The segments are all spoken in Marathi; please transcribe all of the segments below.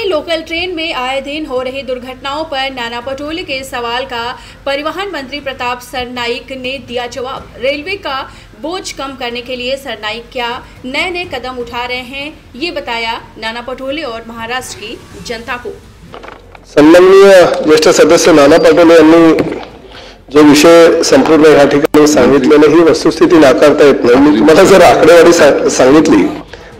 में लोकल ट्रेन में आए दिन हो रही दुर्घटनाओं पर नाना पटोले के सवाल का परिवहन मंत्री प्रताप सरनाईक ने दिया जवाब। रेलवे का बोझ कम करने के लिए सरनाईक क्या नए नए कदम उठा रहे हैं, ये बताया नाना पटोले और महाराष्ट्र की जनता को। सन्माननीय ज्येष्ठ सदस्य नाना पटोले यांनी जो विषय संपूर्ण या ठिकाणी सांगितलेले ही वस्तुस्थिती नाकारता येत नाही। मी तुम्हाला जर आकडेवारी सांगितली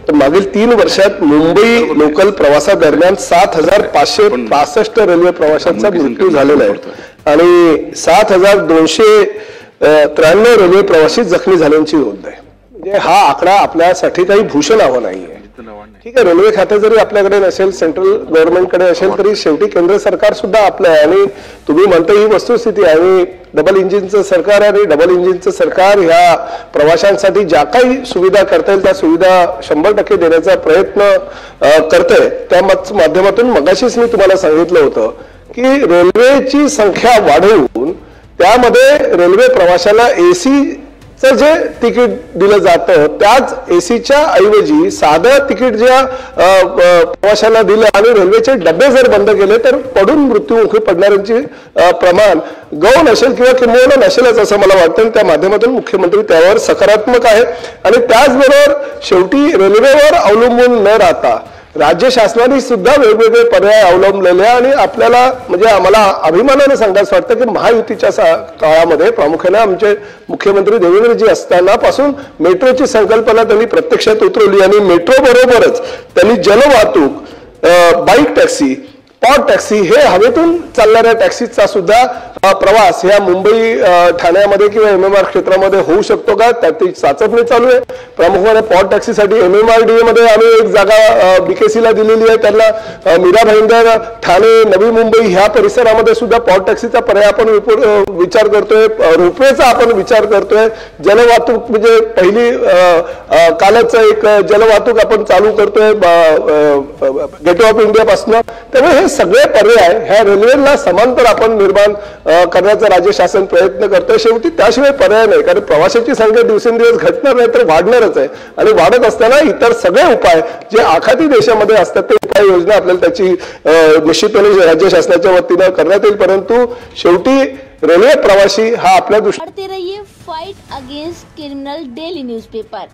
तर मागील 3 वर्षात मुंबई लोकल प्रवासादरम्यान 7565 रेल्वे प्रवाशांचा मृत्यू झालेला आहे आणि 7293 रेल्वे प्रवासी जखमी झाल्याची नोंद आहे। म्हणजे हा आकडा आपल्यासाठी काही भूषण हवा नाहीये। ठीक आहे, रेल्वे खाते जरी आपल्याकडे नसेल, सेंट्रल गव्हर्नमेंटकडे असेल, तरी शेवटी केंद्र सरकार सुद्धा आपलं आहे आणि तुम्ही म्हणता ही वस्तुस्थिती आहे। आणि डबल इंजिनचं सरकार आणि डबल इंजिनचं सरकार ह्या प्रवाशांसाठी ज्या काही सुविधा करता येईल त्या सुविधा 100% देण्याचा प्रयत्न करते। त्या माध्यमातून मगाशीच मी तुम्हाला सांगितलं होतं की रेल्वेची संख्या वाढवून त्यामध्ये रेल्वे प्रवाशाला एसी जे तिकीट दिलं जातं त्याच एसीच्या ऐवजी साधं तिकीट ज्या प्रवाशाला दिलं आणि रेल्वेचे डबे जर बंद केले तर पडून मृत्यूमुखी पडणाऱ्यांचे प्रमाण गौण असेल किंवा किंबहुना नसेलच असं मला वाटतं। त्या माध्यमातून मुख्यमंत्री त्यावर सकारात्मक आहे आणि त्याचबरोबर शेवटी रेल्वेवर अवलंबून न राहता राज्य शासनाने सुद्धा वेगवेगळे पर्याय अवलंबलेले आणि आपल्याला म्हणजे आम्हाला अभिमानाने सांगायचं वाटतं की महायुतीच्या काळामध्ये प्रामुख्याने आमचे मुख्यमंत्री देवेंद्रजी असतानापासून मेट्रोची संकल्पना त्यांनी प्रत्यक्षात उतरवली आणि मेट्रो बरोबरच त्यांनी जलवाहतूक, बाईक टॅक्सी, पॉड टॅक्सी हे हवेतून चालणाऱ्या टॅक्सीचा सुद्धा प्रवास ह्या मुंबई ठाण्यामध्ये किंवा MMR क्षेत्रामध्ये होऊ शकतो का त्याची चाचपणी चालू आहे। प्रामुख्याने पॉड टॅक्सीसाठी MMRDA मध्ये आम्ही एक जागा BKC ला दिलेली आहे। त्यांना मीरा भाईंदर, ठाणे, नवी मुंबई ह्या परिसरामध्ये सुद्धा पॉड टॅक्सीचा पर्याय आपण विचार करतोय, रोपवेचा आपण विचार करतोय। जलवाहतूक म्हणजे पहिली कालच एक जलवाहतूक आपण चालू करतोय गेटवे ऑफ इंडिया पासून। त्यामुळे हे सगळे पर्याय ह्या रेल्वेला समांतर आपण निर्माण करण्याचा राज्य शासन प्रयत्न करतोय। शेवटी त्याशिवाय पर्याय नाही, कारण प्रवाशांची संख्या दिवसेंदिवस घटणार नाही तर वाढणारच आहे आणि वाढत असताना इतर सगळे उपाय जे आखाती देशामध्ये असतात ते उपाययोजना आपल्याला त्याची निश्चितपणे राज्य शासनाच्या वतीने करण्यात येईल। परंतु शेवटी रेल्वे प्रवासी हा आपल्या दृष्टीने पढ़ते रहिए fight against criminal daily newspaper.